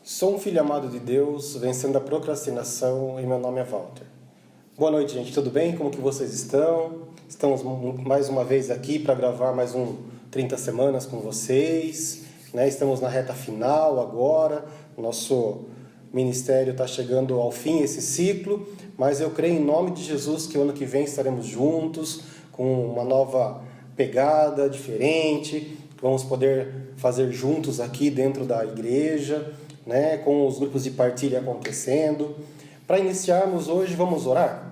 Sou um filho amado de Deus, vencendo a procrastinação, e meu nome é Walter. Boa noite, gente. Tudo bem? Como que vocês estão? Estamos mais uma vez aqui para gravar mais um 30 semanas com vocês, né? Estamos na reta final agora. Nosso ministério está chegando ao fim, esse ciclo, mas eu creio em nome de Jesus que o ano que vem estaremos juntos, com uma nova pegada, diferente. Vamos poder fazer juntos aqui dentro da igreja, né, com os grupos de partilha acontecendo. Para iniciarmos hoje, vamos orar?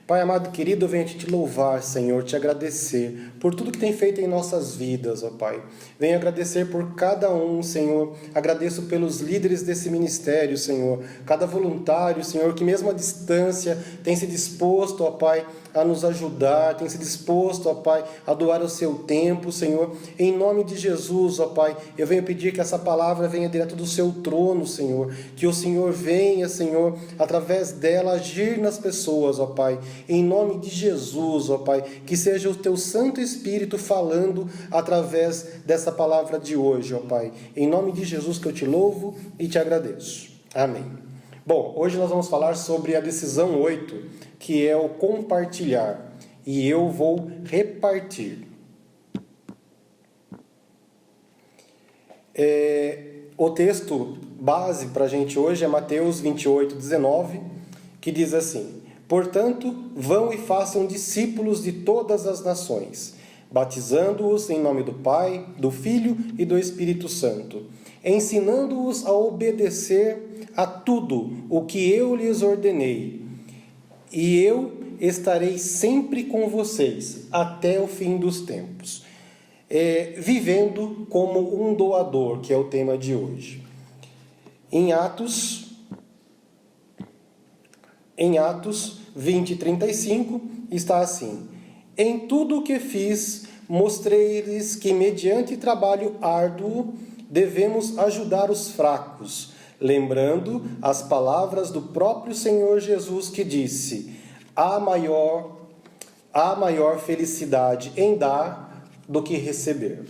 Pai amado querido, eu venho te louvar, Senhor, te agradecer por tudo que tem feito em nossas vidas, ó Pai. Venho agradecer por cada um, Senhor. Agradeço pelos líderes desse ministério, Senhor. Cada voluntário, Senhor, que mesmo à distância tem se disposto, ó Pai, a nos ajudar, tem se disposto, ó Pai, a doar o seu tempo, Senhor. Em nome de Jesus, ó Pai, eu venho pedir que essa palavra venha direto do seu trono, Senhor. Que o Senhor venha, Senhor, através dela agir nas pessoas, ó Pai. Em nome de Jesus, ó Pai, que seja o teu Santo Espírito falando através dessa palavra de hoje, ó Pai. Em nome de Jesus que eu te louvo e te agradeço. Amém. Bom, hoje nós vamos falar sobre a decisão 8, que é o compartilhar. E eu vou repartir. O texto base para a gente hoje é Mateus 28, 19, que diz assim: Portanto, vão e façam discípulos de todas as nações, batizando-os em nome do Pai, do Filho e do Espírito Santo, ensinando-os a obedecer a tudo o que eu lhes ordenei. E eu estarei sempre com vocês até o fim dos tempos. Vivendo como um doador, que é o tema de hoje. Em Atos 20:35 está assim: Em tudo o que fiz, mostrei-lhes que mediante trabalho árduo devemos ajudar os fracos, lembrando as palavras do próprio Senhor Jesus que disse: há maior felicidade em dar do que receber.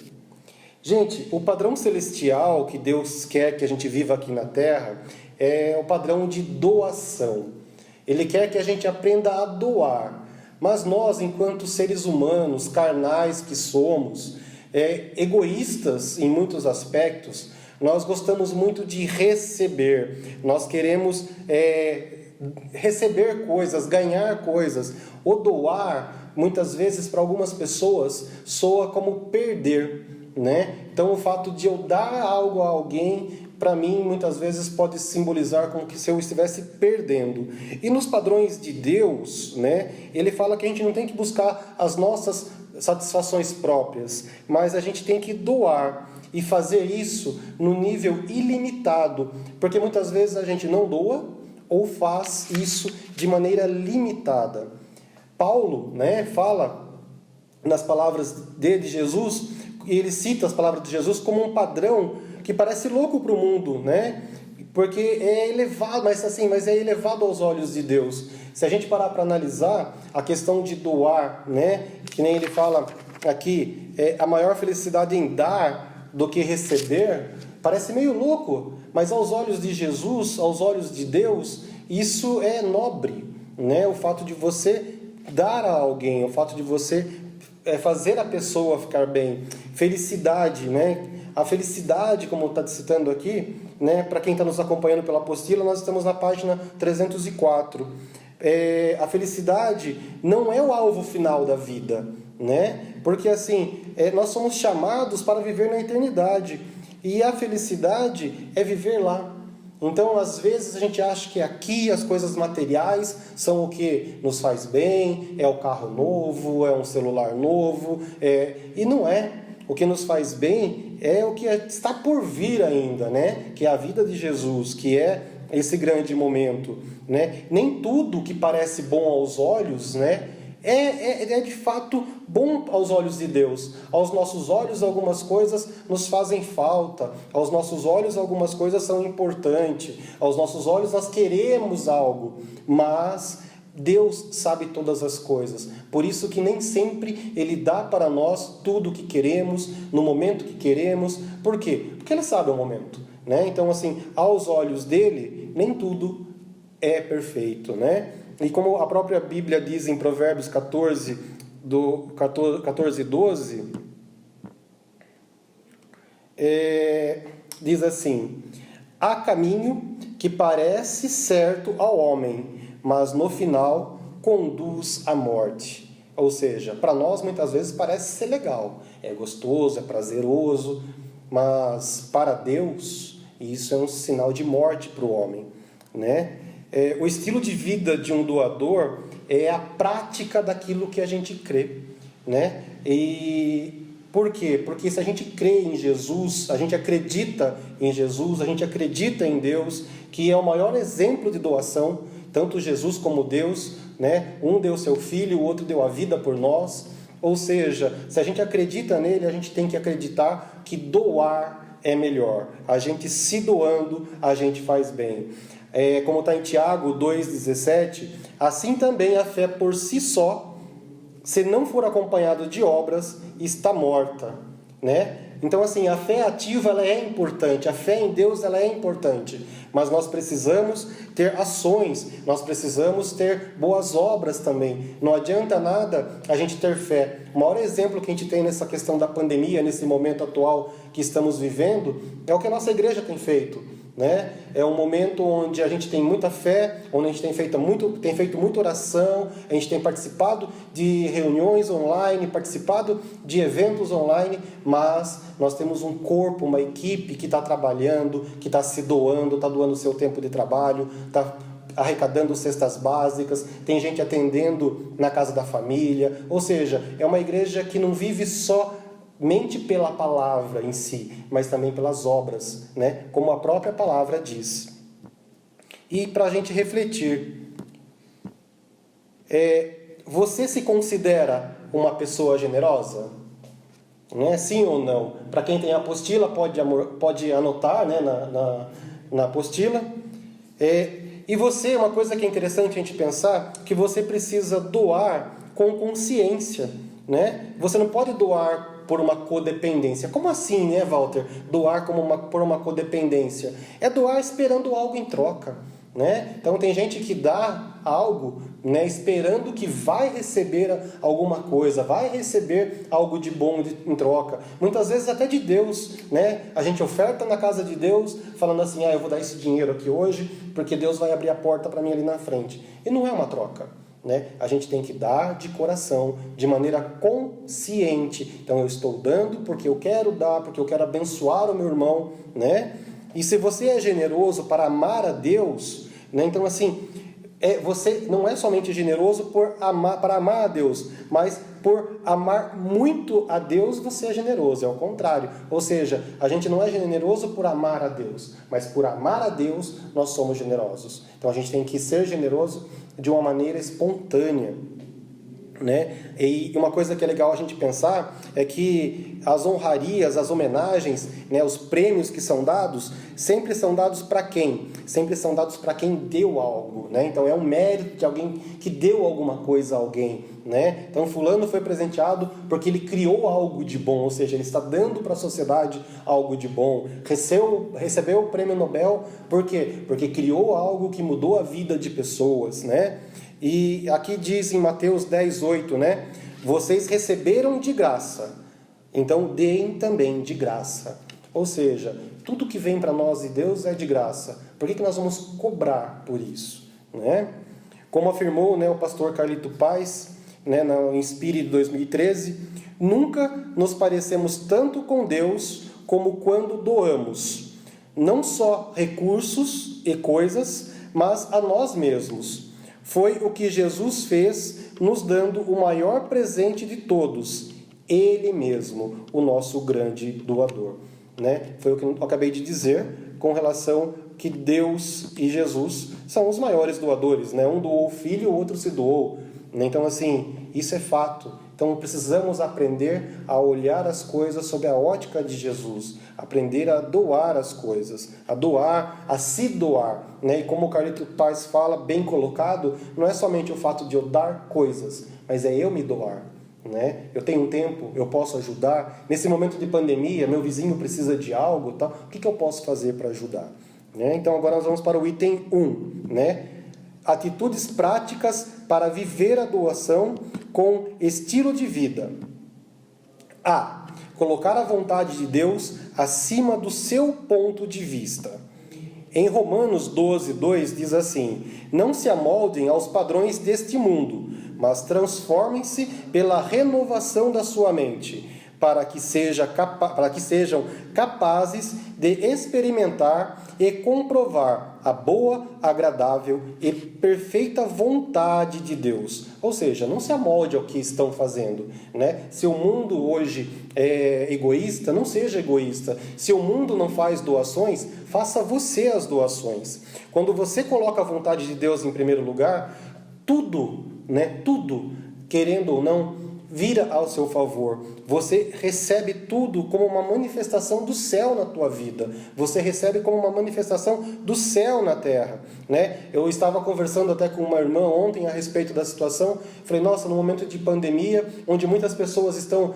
Gente, o padrão celestial que Deus quer que a gente viva aqui na Terra é o padrão de doação. Ele quer que a gente aprenda a doar. Mas nós, enquanto seres humanos, carnais que somos, egoístas em muitos aspectos, nós gostamos muito de receber. Nós queremos receber coisas, ganhar coisas. O doar, muitas vezes, para algumas pessoas, soa como perder, né? Então, o fato de eu dar algo a alguém, para mim, muitas vezes pode simbolizar como que se eu estivesse perdendo. E nos padrões de Deus, né, ele fala que a gente não tem que buscar as nossas satisfações próprias, mas a gente tem que doar e fazer isso no nível ilimitado, porque muitas vezes a gente não doa ou faz isso de maneira limitada. Paulo, né, fala nas palavras de Jesus, e ele cita as palavras de Jesus como um padrão que parece louco para o mundo, né? Porque é elevado, mas é elevado aos olhos de Deus. Se a gente parar para analisar a questão de doar, né? Que nem ele fala aqui, a maior felicidade em dar do que receber, parece meio louco, mas aos olhos de Jesus, aos olhos de Deus, isso é nobre, né? O fato de você dar a alguém, o fato de você fazer a pessoa ficar bem. Felicidade, né? A felicidade, como está citando aqui, né? Para quem está nos acompanhando pela apostila, nós estamos na página 304. A felicidade não é o alvo final da vida, né? Porque assim, nós somos chamados para viver na eternidade. E a felicidade é viver lá. Então, às vezes, a gente acha que aqui as coisas materiais são o que nos faz bem, é o carro novo, é um celular novo, e não é. O que nos faz bem é o que está por vir ainda, né? Que é a vida de Jesus, que é esse grande momento, né? Nem tudo que parece bom aos olhos, né? É de fato bom aos olhos de Deus. Aos nossos olhos algumas coisas nos fazem falta, aos nossos olhos algumas coisas são importantes, aos nossos olhos nós queremos algo, mas Deus sabe todas as coisas. Por isso que nem sempre Ele dá para nós tudo o que queremos, no momento que queremos. Por quê? Porque Ele sabe o momento. né? Então, assim, aos olhos dele, nem tudo é perfeito, né? E como a própria Bíblia diz em Provérbios 14, 12, diz assim: há caminho que parece certo ao homem, mas no final conduz à morte. Ou seja, para nós muitas vezes parece ser legal, é gostoso, é prazeroso, mas para Deus isso é um sinal de morte para o homem, né? O estilo de vida de um doador é a prática daquilo que a gente crê, né? E por quê? Porque se a gente crê em Jesus, a gente acredita em Jesus, a gente acredita em Deus, que é o maior exemplo de doação, tanto Jesus como Deus, né? Um deu seu filho, o outro deu a vida por nós. Ou seja, se a gente acredita nele, a gente tem que acreditar que doar é melhor. A gente se doando, a gente faz bem. Como está em Tiago 2,17, assim também a fé por si só, se não for acompanhado de obras, está morta, né? Então, assim, a fé ativa ela é importante, a fé em Deus ela é importante, mas nós precisamos ter ações, nós precisamos ter boas obras também. Não adianta nada a gente ter fé. O maior exemplo que a gente tem nessa questão da pandemia, nesse momento atual que estamos vivendo, é o que a nossa igreja tem feito, né? É um momento onde a gente tem muita fé, onde a gente tem feito muita oração, a gente tem participado de reuniões online, participado de eventos online, mas nós temos um corpo, uma equipe que está trabalhando, que está se doando, está doando o seu tempo de trabalho, está arrecadando cestas básicas, tem gente atendendo na casa da família, ou seja, é uma igreja que não vive somente pela palavra em si, mas também pelas obras, né? Como a própria palavra diz. E para a gente refletir, você se considera uma pessoa generosa? Né? Sim ou não? Para quem tem a apostila, pode anotar, né, na apostila. E você, uma coisa que é interessante a gente pensar, que você precisa doar com consciência, né? Você não pode doar por uma codependência. Como assim, né, Walter? Doar por uma codependência. É doar esperando algo em troca, né? Então tem gente que dá algo, né, esperando que vai receber alguma coisa, vai receber algo de bom em troca. Muitas vezes até de Deus, né? A gente oferta na casa de Deus, falando assim, eu vou dar esse dinheiro aqui hoje, porque Deus vai abrir a porta para mim ali na frente. E não é uma troca, né? A gente tem que dar de coração, de maneira consciente. Então eu estou dando porque eu quero dar, porque eu quero abençoar o meu irmão, né? E se você é generoso para amar a Deus, né? Então assim, você não é somente generoso para amar a Deus, mas por amar muito a Deus você é generoso, é o contrário. Ou seja, a gente não é generoso por amar a Deus, mas por amar a Deus nós somos generosos. Então a gente tem que ser generoso de uma maneira espontânea, né? E uma coisa que é legal a gente pensar é que as honrarias, as homenagens, né, os prêmios que são dados, sempre são dados para quem? Sempre são dados para quem deu algo, né? Então é um mérito de alguém que deu alguma coisa a alguém, né? Então fulano foi presenteado porque ele criou algo de bom, ou seja, ele está dando para a sociedade algo de bom. Recebeu o prêmio Nobel, por quê? Porque criou algo que mudou a vida de pessoas, né? E aqui diz em Mateus 10:8, né? Vocês receberam de graça, então deem também de graça. Ou seja, tudo que vem para nós de Deus é de graça. Por que nós vamos cobrar por isso, né? Como afirmou, né, o pastor Carlito Paz, né, no Inspire de 2013, nunca nos parecemos tanto com Deus como quando doamos, não só recursos e coisas, mas a nós mesmos. Foi o que Jesus fez, nos dando o maior presente de todos, Ele mesmo, o nosso grande doador, né? Foi o que eu acabei de dizer com relação que Deus e Jesus são os maiores doadores, né? Um doou o filho, o outro se doou. Então, assim, isso é fato. Então, precisamos aprender a olhar as coisas sob a ótica de Jesus, aprender a doar as coisas, a doar, a se doar, né? E como o Carlito Paz fala, bem colocado, não é somente o fato de eu dar coisas, mas é eu me doar, né? Eu tenho um tempo, eu posso ajudar. Nesse momento de pandemia, meu vizinho precisa de algo, tal. O que eu posso fazer para ajudar? Né? Então agora nós vamos para o item 1, né? Atitudes práticas para viver a doação com estilo de vida. A. Colocar a vontade de Deus acima do seu ponto de vista. Em Romanos 12:2 diz assim: não se amoldem aos padrões deste mundo, mas transformem-se pela renovação da sua mente, para que sejam capazes de experimentar e comprovar a boa, agradável e perfeita vontade de Deus. Ou seja, não se amolde ao que estão fazendo, né? Se o mundo hoje é egoísta, não seja egoísta. Se o mundo não faz doações, faça você as doações. Quando você coloca a vontade de Deus em primeiro lugar, tudo, né? Tudo, querendo ou não, vira ao seu favor. Você recebe tudo como uma manifestação do céu na tua vida. Você recebe como uma manifestação do céu na terra, né? Eu estava conversando até com uma irmã ontem a respeito da situação. Falei, nossa, no momento de pandemia, onde muitas pessoas estão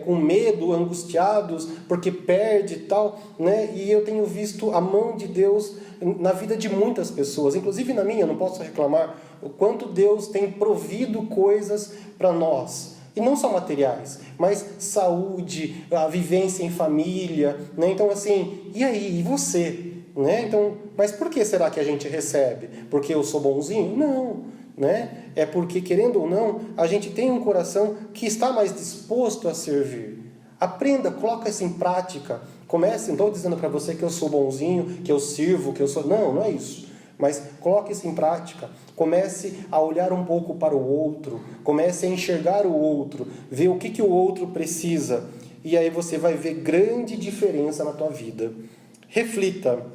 com medo, angustiados, porque perde e tal, né? E eu tenho visto a mão de Deus na vida de muitas pessoas, inclusive na minha, não posso reclamar, o quanto Deus tem provido coisas para nós. E não só materiais, mas saúde, a vivência em família, né? Então assim, e aí, e você? Né? Então, mas por que será que a gente recebe? Porque eu sou bonzinho? Não, né? É porque, querendo ou não, a gente tem um coração que está mais disposto a servir. Aprenda, coloca isso em prática. Comece, não estou dizendo para você que eu sou bonzinho, que eu sirvo, que eu sou... Não, não é isso. Mas coloque isso em prática. Comece a olhar um pouco para o outro. Comece a enxergar o outro. Ver o que o outro precisa. E aí você vai ver grande diferença na tua vida. Reflita.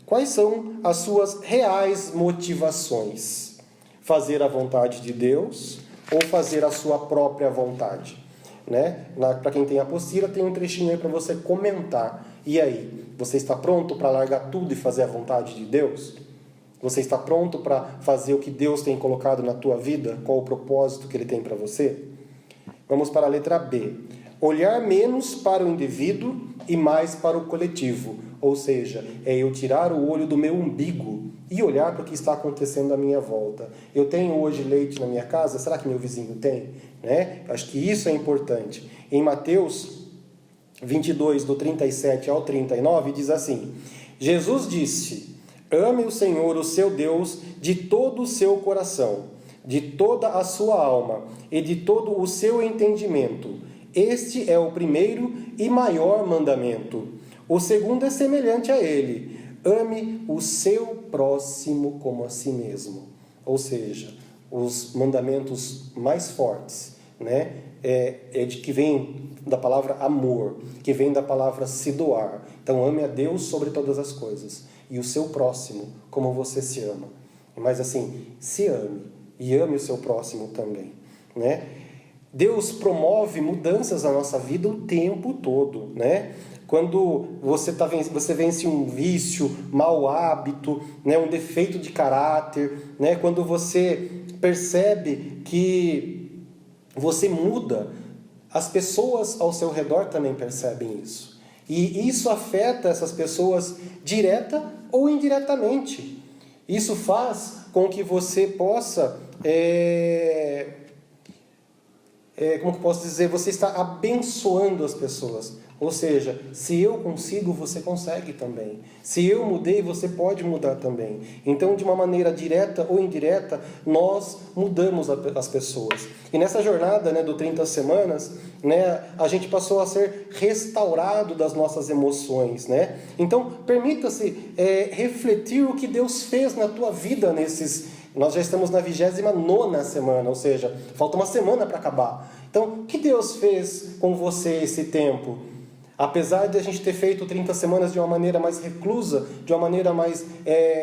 Quais são as suas reais motivações? Fazer a vontade de Deus ou fazer a sua própria vontade? Né? Para quem tem a apostila, tem um trechinho aí para você comentar. E aí? Você está pronto para largar tudo e fazer a vontade de Deus? Você está pronto para fazer o que Deus tem colocado na tua vida? Qual o propósito que Ele tem para você? Vamos para a letra B. Olhar menos para o indivíduo e mais para o coletivo. Ou seja, é eu tirar o olho do meu umbigo e olhar para o que está acontecendo à minha volta. Eu tenho hoje leite na minha casa? Será que meu vizinho tem? Né? Acho que isso é importante. Em Mateus 22, do 37 ao 39, diz assim: Jesus disse: ame o Senhor, o seu Deus, de todo o seu coração, de toda a sua alma e de todo o seu entendimento. Este é o primeiro e maior mandamento. O segundo é semelhante a ele: ame o seu próximo como a si mesmo. Ou seja, os mandamentos mais fortes, né? Que vem da palavra amor, que vem da palavra se doar. Então ame a Deus sobre todas as coisas e o seu próximo como você se ama. Mas assim, se ame e ame o seu próximo também, né? Deus promove mudanças na nossa vida o tempo todo, né? Quando você vence um vício, mau hábito, né? Um defeito de caráter, né? Quando você percebe que você muda, as pessoas ao seu redor também percebem isso. E isso afeta essas pessoas direta ou indiretamente. Isso faz com que você possa, como que eu posso dizer, você está abençoando as pessoas. Ou seja, se eu consigo, você consegue também. Se eu mudei, você pode mudar também. Então, de uma maneira direta ou indireta, nós mudamos as pessoas. E nessa jornada, né, do 30 semanas, né, a gente passou a ser restaurado das nossas emoções, né? Então, permita-se refletir o que Deus fez na tua vida nesses... Nós já estamos na 29ª semana, ou seja, falta uma semana para acabar. Então, o que Deus fez com você esse tempo? Apesar de a gente ter feito 30 semanas de uma maneira mais reclusa, de uma maneira mais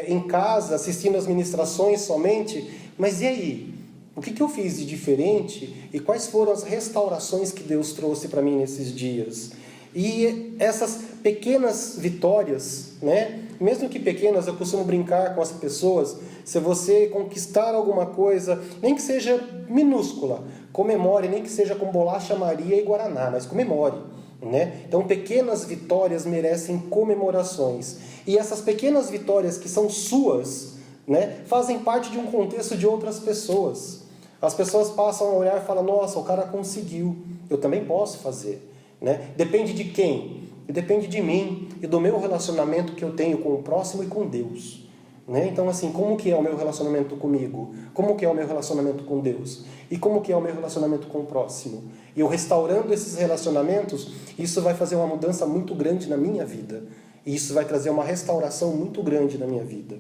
em casa, assistindo as ministrações somente, mas e aí? O que eu fiz de diferente e quais foram as restaurações que Deus trouxe para mim nesses dias? E essas pequenas vitórias, né? Mesmo que pequenas, eu costumo brincar com as pessoas, se você conquistar alguma coisa, nem que seja minúscula, Comemore, nem que seja com bolacha Maria e Guaraná, mas comemore. Né? Então, pequenas vitórias merecem comemorações. E essas pequenas vitórias que são suas, né, fazem parte de um contexto de outras pessoas. As pessoas passam a olhar e falam, nossa, o cara conseguiu, eu também posso fazer. Né? Depende de quem? Depende de mim e do meu relacionamento que eu tenho com o próximo e com Deus. Né? Então, assim, como que é o meu relacionamento comigo? Como que é o meu relacionamento com Deus? E como que é o meu relacionamento com o próximo? E eu restaurando esses relacionamentos, isso vai fazer uma mudança muito grande na minha vida. E isso vai trazer uma restauração muito grande na minha vida.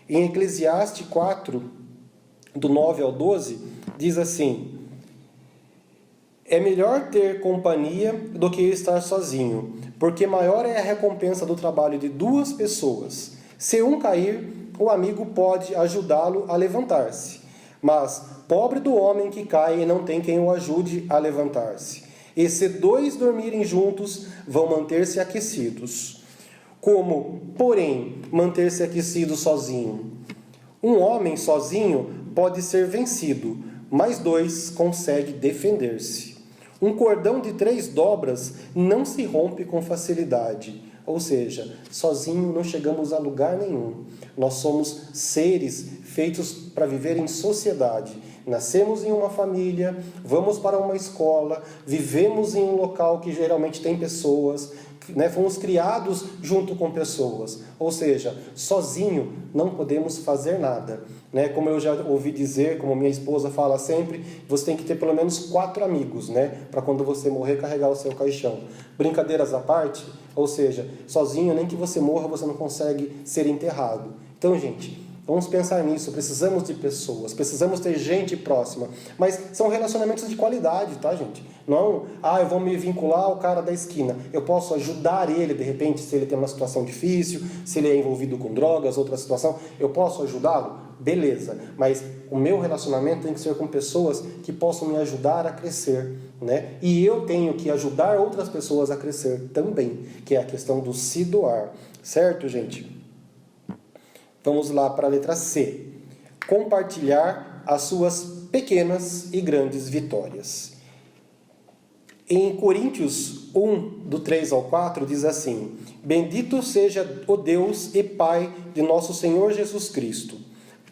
Em Eclesiastes 4, do 9 ao 12, diz assim: é melhor ter companhia do que estar sozinho, porque maior é a recompensa do trabalho de duas pessoas. Se um cair, o amigo pode ajudá-lo a levantar-se. Mas pobre do homem que cai e não tem quem o ajude a levantar-se. E se dois dormirem juntos, vão manter-se aquecidos. Como, porém, manter-se aquecido sozinho? Um homem sozinho pode ser vencido, mas dois conseguem defender-se. Um cordão de 3 dobras não se rompe com facilidade. Ou seja, sozinho não chegamos a lugar nenhum. Nós somos seres feitos para viver em sociedade. Nascemos em uma família, vamos para uma escola, vivemos em um local que geralmente tem pessoas, né? Fomos criados junto com pessoas. Ou seja, sozinho não podemos fazer nada. Né? Como eu já ouvi dizer, como minha esposa fala sempre, você tem que ter pelo menos 4 amigos, né? Para quando você morrer carregar o seu caixão. Brincadeiras à parte, ou seja, sozinho, nem que você morra, você não consegue ser enterrado. Então, gente, vamos pensar nisso, precisamos de pessoas, precisamos ter gente próxima, mas são relacionamentos de qualidade, tá, gente? Não, eu vou me vincular ao cara da esquina, eu posso ajudar ele, de repente, se ele tem uma situação difícil, se ele é envolvido com drogas, outra situação, eu posso ajudá-lo? Beleza, mas o meu relacionamento tem que ser com pessoas que possam me ajudar a crescer, né? E eu tenho que ajudar outras pessoas a crescer também, que é a questão do se doar, certo, gente? Vamos lá para a letra C. Compartilhar as suas pequenas e grandes vitórias. Em Coríntios 1, do 3 ao 4, diz assim: bendito seja o Deus e Pai de nosso Senhor Jesus Cristo,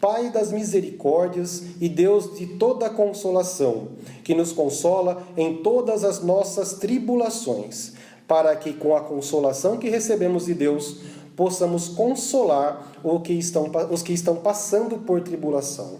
Pai das misericórdias e Deus de toda consolação, que nos consola em todas as nossas tribulações, para que com a consolação que recebemos de Deus, possamos consolar os que estão passando por tribulação.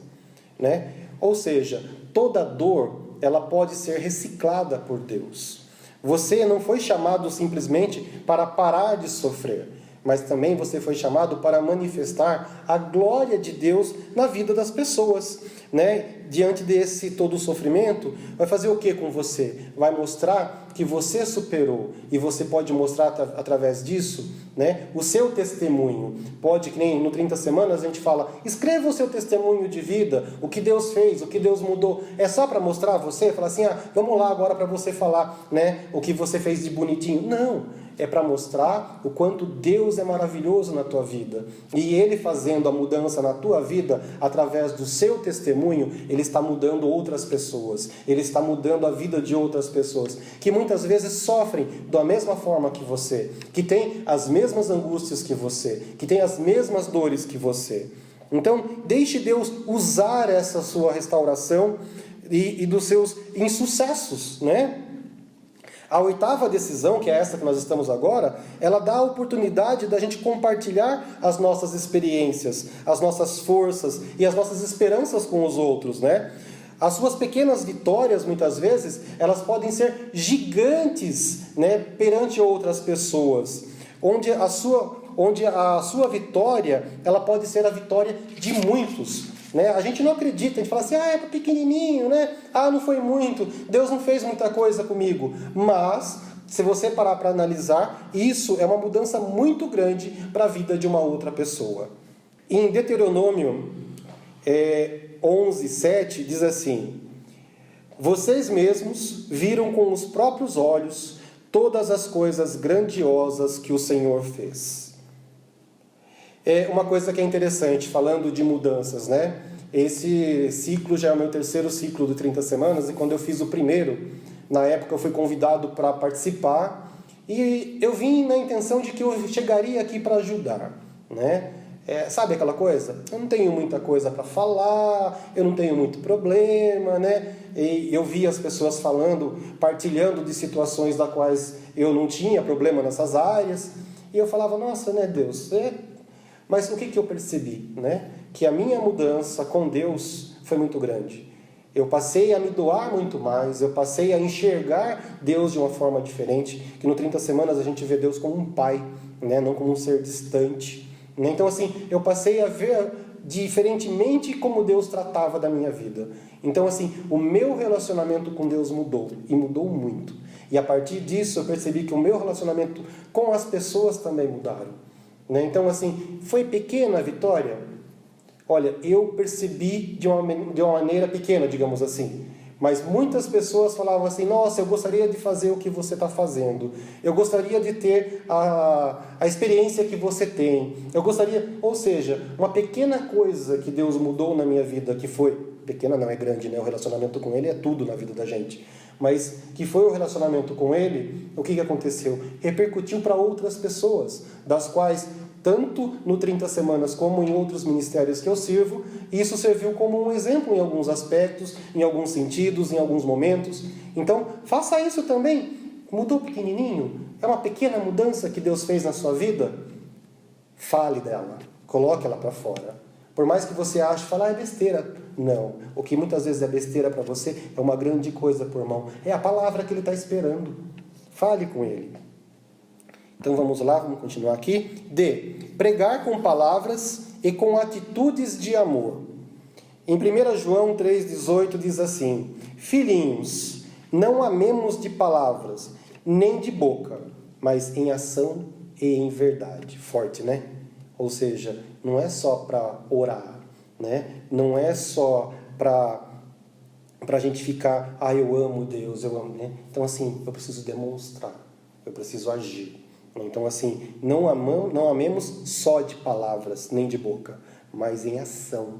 Né? Ou seja, toda dor, ela pode ser reciclada por Deus. Você não foi chamado simplesmente para parar de sofrer, mas também você foi chamado para manifestar a glória de Deus na vida das pessoas. Né? Diante desse todo o sofrimento, vai fazer o que com você? Vai mostrar que você superou, e você pode mostrar através disso, né, o seu testemunho. Pode, que nem no 30 semanas a gente fala, escreva o seu testemunho de vida, o que Deus fez, o que Deus mudou. É só para mostrar você? Falar assim, vamos lá agora para você falar, né, o que você fez de bonitinho. Não. É para mostrar o quanto Deus é maravilhoso na tua vida. E Ele fazendo a mudança na tua vida, através do seu testemunho, Ele está mudando outras pessoas. Ele está mudando a vida de outras pessoas, que muitas vezes sofrem da mesma forma que você, que têm as mesmas angústias que você, que têm as mesmas dores que você. Então, deixe Deus usar essa sua restauração e dos seus insucessos, né? A 8ª decisão, que é essa que nós estamos agora, ela dá a oportunidade da gente compartilhar as nossas experiências, as nossas forças e as nossas esperanças com os outros, né? As suas pequenas vitórias, muitas vezes, elas podem ser gigantes, né, perante outras pessoas, onde a sua vitória, ela pode ser a vitória de muitos. Né? A gente não acredita, a gente fala assim, é pequenininho, né? Não foi muito, Deus não fez muita coisa comigo. Mas, se você parar para analisar, isso é uma mudança muito grande para a vida de uma outra pessoa. Em Deuteronômio 11:7 diz assim: vocês mesmos viram com os próprios olhos todas as coisas grandiosas que o Senhor fez. É uma coisa que é interessante, falando de mudanças, né? Esse ciclo já é o meu terceiro ciclo de 30 semanas, e quando eu fiz o primeiro, na época eu fui convidado para participar, e eu vim na intenção de que eu chegaria aqui para ajudar, né? Sabe aquela coisa? Eu não tenho muita coisa para falar, eu não tenho muito problema, né? E eu vi as pessoas falando, partilhando de situações das quais eu não tinha problema nessas áreas, e eu falava, nossa, né, Deus? Mas o que eu percebi, né? Que a minha mudança com Deus foi muito grande. Eu passei a me doar muito mais, eu passei a enxergar Deus de uma forma diferente, que no 30 semanas a gente vê Deus como um pai, né? Não como um ser distante. Então, assim, eu passei a ver diferentemente como Deus tratava da minha vida. Então, assim, o meu relacionamento com Deus mudou, e mudou muito. E a partir disso eu percebi que o meu relacionamento com as pessoas também mudaram, né? Então, assim, foi pequena a vitória? Olha, eu percebi de uma maneira pequena, digamos assim. Mas muitas pessoas falavam assim, nossa, eu gostaria de fazer o que você está fazendo. Eu gostaria de ter a experiência que você tem. Eu gostaria, ou seja, uma pequena coisa que Deus mudou na minha vida, que foi, pequena não é grande, né? O relacionamento com Ele é tudo na vida da gente. Mas que foi o relacionamento com Ele, o que aconteceu? Repercutiu para outras pessoas, das quais tanto no 30 semanas como em outros ministérios que eu sirvo, isso serviu como um exemplo em alguns aspectos, em alguns sentidos, em alguns momentos. Então, faça isso também. Mudou pequenininho? É uma pequena mudança que Deus fez na sua vida? Fale dela, coloque ela para fora. Por mais que você ache, falar é besteira. Não, o que muitas vezes é besteira para você é uma grande coisa, por irmão. É a palavra que Ele está esperando. Fale com Ele. Então vamos lá, vamos continuar aqui. D. Pregar com palavras e com atitudes de amor. Em 1 João 3,18 diz assim, filhinhos, não amemos de palavras, nem de boca, mas em ação e em verdade. Forte, né? Ou seja, não é só para orar, né? Não é só para a gente ficar, eu amo Deus, eu amo, né? Então assim, eu preciso demonstrar, eu preciso agir. Então, assim, não amemos só de palavras, nem de boca, mas em ação.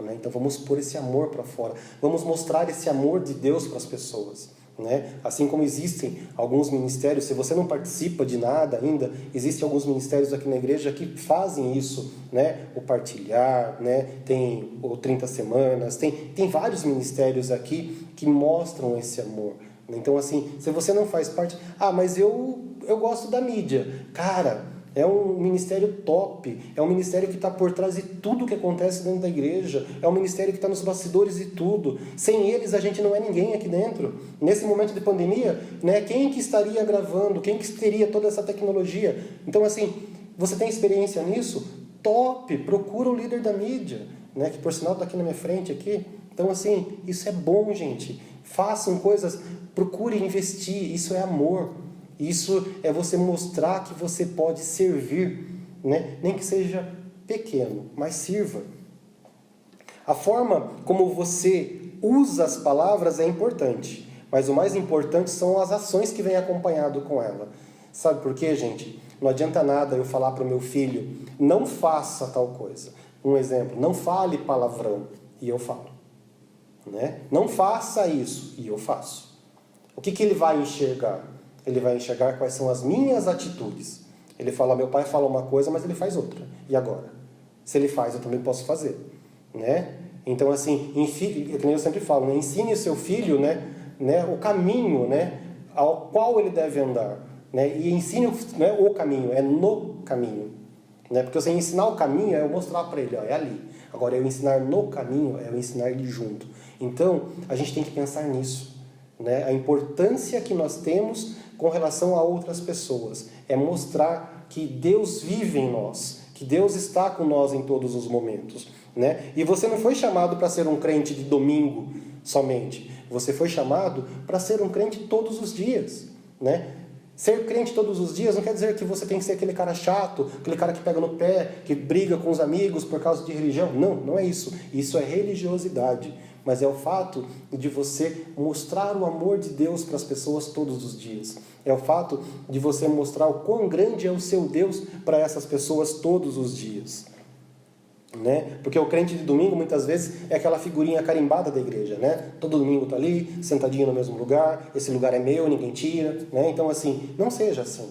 Né? Então, vamos pôr esse amor para fora. Vamos mostrar esse amor de Deus para as pessoas. Né? Assim como existem alguns ministérios, se você não participa de nada ainda, existem alguns ministérios aqui na igreja que fazem isso, né? O partilhar, né? Tem o 30 semanas, tem vários ministérios aqui que mostram esse amor. Então, assim, se você não faz parte... mas eu gosto da mídia. Cara, é um ministério top. É um ministério que está por trás de tudo que acontece dentro da igreja. É um ministério que está nos bastidores de tudo. Sem eles, a gente não é ninguém aqui dentro. Nesse momento de pandemia, né, quem que estaria gravando? Quem que teria toda essa tecnologia? Então, assim, você tem experiência nisso? Top! Procura o líder da mídia, né, que por sinal está aqui na minha frente. Aqui. Então, assim, isso é bom, gente. Façam coisas, procure investir, isso é amor. Isso é você mostrar que você pode servir, né? Nem que seja pequeno, mas sirva. A forma como você usa as palavras é importante, mas o mais importante são as ações que vêm acompanhado com ela. Sabe por quê, gente? Não adianta nada eu falar para o meu filho, não faça tal coisa. Um exemplo, não fale palavrão, e eu falo. Né? Não faça isso, e eu faço. O que ele vai enxergar? Ele vai enxergar quais são as minhas atitudes. Ele fala, meu pai fala uma coisa, mas ele faz outra. E agora? Se ele faz, eu também posso fazer. Né? Então, assim, como eu sempre falo, né? Ensine o seu filho, né, o caminho, né, ao qual ele deve andar. Né? E ensine o caminho, é no caminho. Né? Porque você ensinar o caminho é eu mostrar para ele, é ali. Agora, eu ensinar no caminho é eu ensinar ele junto. Então, a gente tem que pensar nisso. Né? A importância que nós temos com relação a outras pessoas é mostrar que Deus vive em nós, que Deus está com nós em todos os momentos. Né? E você não foi chamado para ser um crente de domingo somente. Você foi chamado para ser um crente todos os dias. Né? Ser crente todos os dias não quer dizer que você tem que ser aquele cara chato, aquele cara que pega no pé, que briga com os amigos por causa de religião. Não, não é isso. Isso é religiosidade. Mas é o fato de você mostrar o amor de Deus para as pessoas todos os dias. É o fato de você mostrar o quão grande é o seu Deus para essas pessoas todos os dias. né? Porque o crente de domingo, muitas vezes, é aquela figurinha carimbada da igreja, né? Todo domingo está ali, sentadinho no mesmo lugar, esse lugar é meu, ninguém tira, né? Então, assim, não seja assim.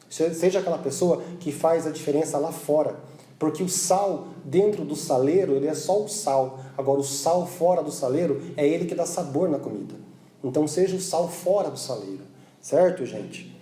Seja aquela pessoa que faz a diferença lá fora. Porque o sal dentro do saleiro, ele é só o sal. Agora, o sal fora do saleiro é ele que dá sabor na comida. Então, seja o sal fora do saleiro. Certo, gente?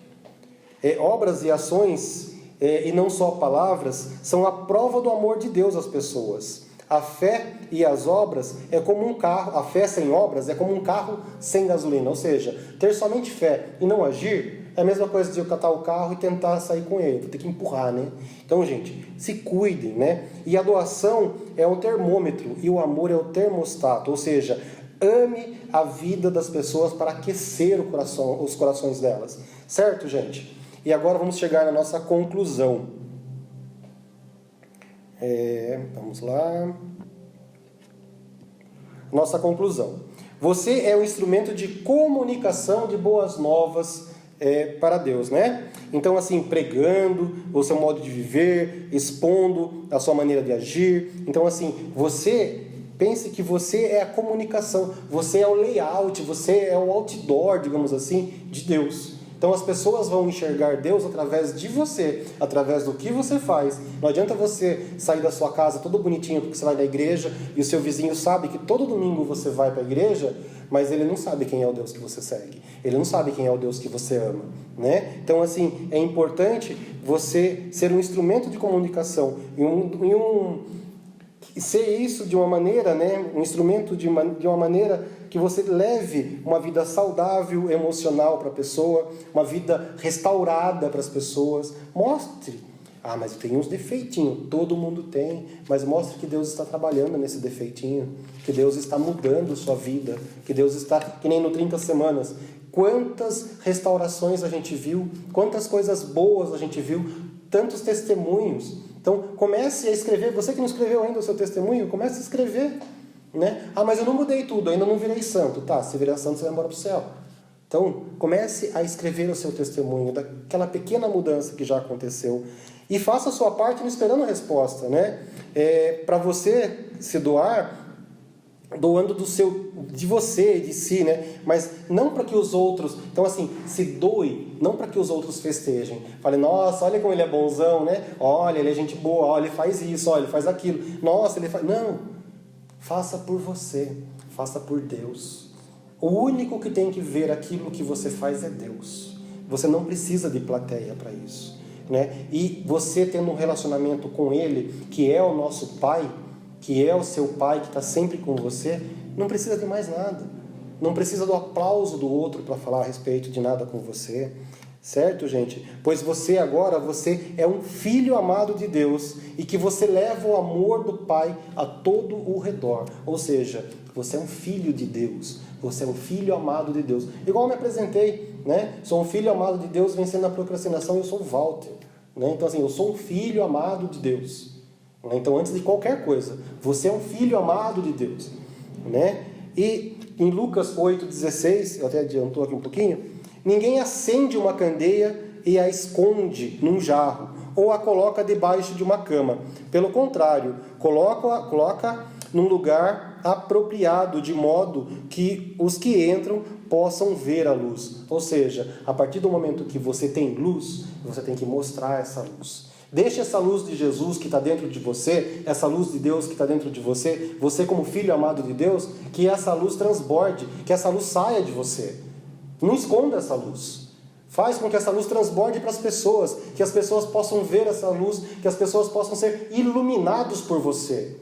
Obras e ações, e não só palavras, são a prova do amor de Deus às pessoas. A fé e as obras é como um carro, a fé sem obras é como um carro sem gasolina. Ou seja, ter somente fé e não agir é a mesma coisa de eu catar o carro e tentar sair com ele, vou ter que empurrar, né? Então, gente, se cuidem, né? E a doação é um termômetro e o amor é o termostato, ou seja, ame a vida das pessoas para aquecer os corações delas. Certo, gente? E agora vamos chegar na nossa conclusão. Vamos lá. Nossa conclusão. Você é um instrumento de comunicação de boas novas para Deus, né? Então, assim, pregando o seu modo de viver, expondo a sua maneira de agir. Então, assim, você pense que você é a comunicação, você é o layout, você é o outdoor, digamos assim, de Deus. Então as pessoas vão enxergar Deus através de você, através do que você faz. Não adianta você sair da sua casa todo bonitinho porque você vai na igreja e o seu vizinho sabe que todo domingo você vai para a igreja, mas ele não sabe quem é o Deus que você segue. Ele não sabe quem é o Deus que você ama, né? Então, assim, é importante você ser um instrumento de comunicação e ser isso de uma maneira, né? Um instrumento de uma maneira que você leve uma vida saudável, emocional para a pessoa, uma vida restaurada para as pessoas. Mostre. Ah, mas eu tenho uns defeitinhos. Todo mundo tem. Mas mostre que Deus está trabalhando nesse defeitinho. Que Deus está mudando sua vida. Que Deus está, que nem no 30 Semanas. Quantas restaurações a gente viu. Quantas coisas boas a gente viu. Tantos testemunhos. Então, comece a escrever. Você que não escreveu ainda o seu testemunho, comece a escrever. Né? Ah, mas eu não mudei tudo, ainda não virei santo. Tá, se virar santo, você vai embora para o céu. Então, comece a escrever o seu testemunho, daquela pequena mudança que já aconteceu. E faça a sua parte não esperando a resposta. Né? Para você se doar, doando de você, de si, né? Mas não para que os outros... Então, assim, se doe, não para que os outros festejem. Fale, nossa, olha como ele é bonzão, né? Olha, ele é gente boa, olha, ele faz isso, olha, ele faz aquilo. Nossa, ele faz... Não. Faça por você, faça por Deus. O único que tem que ver aquilo que você faz é Deus. Você não precisa de plateia para isso. Né? E você tendo um relacionamento com Ele, que é o nosso Pai, que é o seu Pai, que está sempre com você, não precisa de mais nada. Não precisa do aplauso do outro para falar a respeito de nada com você. Certo, gente? Pois você é um filho amado de Deus e que você leva o amor do Pai a todo o redor. Ou seja, você é um filho de Deus. Você é um filho amado de Deus. Igual eu me apresentei, né? Sou um filho amado de Deus vencendo a procrastinação, eu sou o Walter. Né? Então, assim, eu sou um filho amado de Deus. Então, antes de qualquer coisa, você é um filho amado de Deus. Né? E em Lucas 8,16, eu até adiantou aqui um pouquinho, ninguém acende uma candeia e a esconde num jarro, ou a coloca debaixo de uma cama. Pelo contrário, coloca num lugar apropriado, de modo que os que entram possam ver a luz. Ou seja, a partir do momento que você tem luz, você tem que mostrar essa luz. Deixe essa luz de Jesus que está dentro de você, essa luz de Deus que está dentro de você, você como filho amado de Deus, que essa luz transborde, que essa luz saia de você. Não esconda essa luz. Faz com que essa luz transborde para as pessoas, que as pessoas possam ver essa luz, que as pessoas possam ser iluminados por você.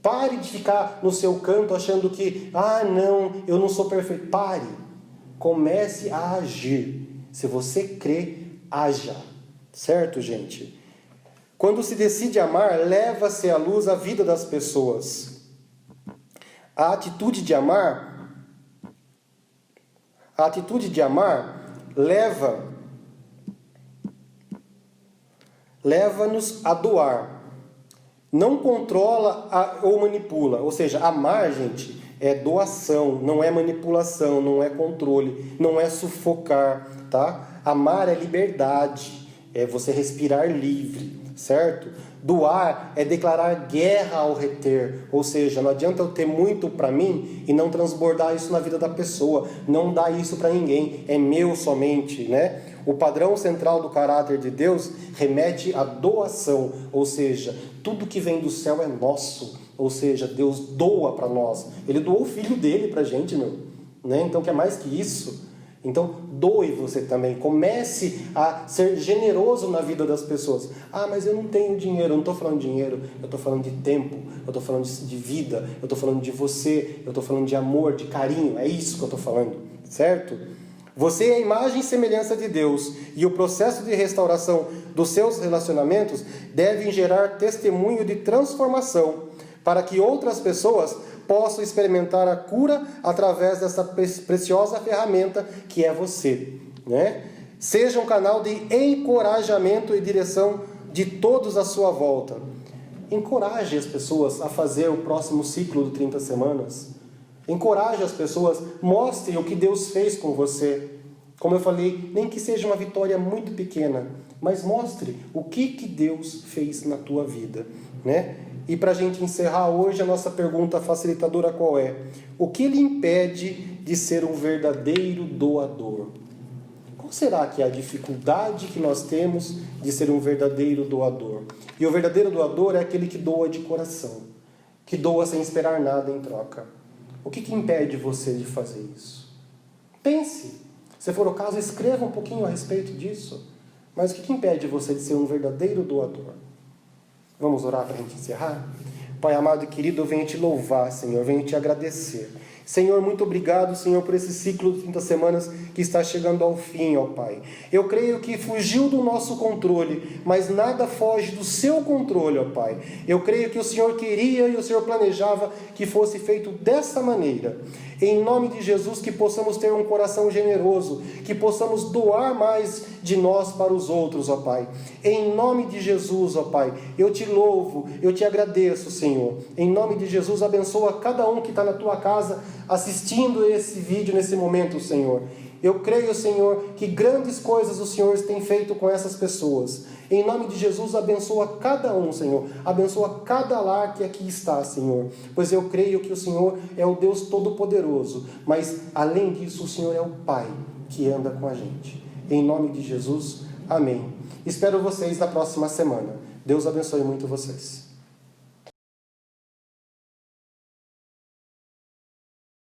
Pare de ficar no seu canto achando que, não, eu não sou perfeito. Pare. Comece a agir. Se você crê, haja. Certo, gente? Quando se decide amar, leva-se à luz a vida das pessoas. A atitude de amar leva-nos a doar. Não controla ou manipula. Ou seja, amar, gente, é doação, não é manipulação, não é controle, não é sufocar, tá? Amar é liberdade, é você respirar livre, certo? Doar é declarar guerra ao reter, ou seja, não adianta eu ter muito para mim e não transbordar isso na vida da pessoa, não dar isso para ninguém, é meu somente, né? O padrão central do caráter de Deus remete à doação, ou seja, tudo que vem do céu é nosso, ou seja, Deus doa para nós. Ele doou o filho dele para a gente, né? Então, que é mais que isso? Então, doe você também. Comece a ser generoso na vida das pessoas. Ah, mas eu não tenho dinheiro. Eu não estou falando de dinheiro. Eu estou falando de tempo. Eu estou falando de vida. Eu estou falando de você. Eu estou falando de amor, de carinho. É isso que eu estou falando. Certo? Você é a imagem e semelhança de Deus. E o processo de restauração dos seus relacionamentos deve gerar testemunho de transformação para que outras pessoas possam experimentar a cura através dessa preciosa ferramenta que é você, né? Seja um canal de encorajamento e direção de todos à sua volta. Encoraje as pessoas a fazer o próximo ciclo de 30 semanas. Encoraje as pessoas, mostre o que Deus fez com você. Como eu falei, nem que seja uma vitória muito pequena, mas mostre o que Deus fez na tua vida, né? E para a gente encerrar hoje, a nossa pergunta facilitadora qual é? O que lhe impede de ser um verdadeiro doador? Qual será que é a dificuldade que nós temos de ser um verdadeiro doador? E o verdadeiro doador é aquele que doa de coração, que doa sem esperar nada em troca. O que impede você de fazer isso? Pense. Se for o caso, escreva um pouquinho a respeito disso. Mas o que impede você de ser um verdadeiro doador? Vamos orar para a gente encerrar? Pai amado e querido, eu venho te louvar, Senhor, eu venho te agradecer. Senhor, muito obrigado, Senhor, por esse ciclo de 30 semanas que está chegando ao fim, ó Pai. Eu creio que fugiu do nosso controle, mas nada foge do seu controle, ó Pai. Eu creio que o Senhor queria e o Senhor planejava que fosse feito dessa maneira. Em nome de Jesus, que possamos ter um coração generoso, que possamos doar mais de nós para os outros, ó Pai. Em nome de Jesus, ó Pai, eu te louvo, eu te agradeço, Senhor. Em nome de Jesus, abençoa cada um que está na tua casa assistindo esse vídeo nesse momento, Senhor. Eu creio, Senhor, que grandes coisas o Senhor tem feito com essas pessoas. Em nome de Jesus, abençoa cada um, Senhor. Abençoa cada lar que aqui está, Senhor. Pois eu creio que o Senhor é o Deus Todo-Poderoso. Mas, além disso, o Senhor é o Pai que anda com a gente. Em nome de Jesus, amém. Espero vocês na próxima semana. Deus abençoe muito vocês.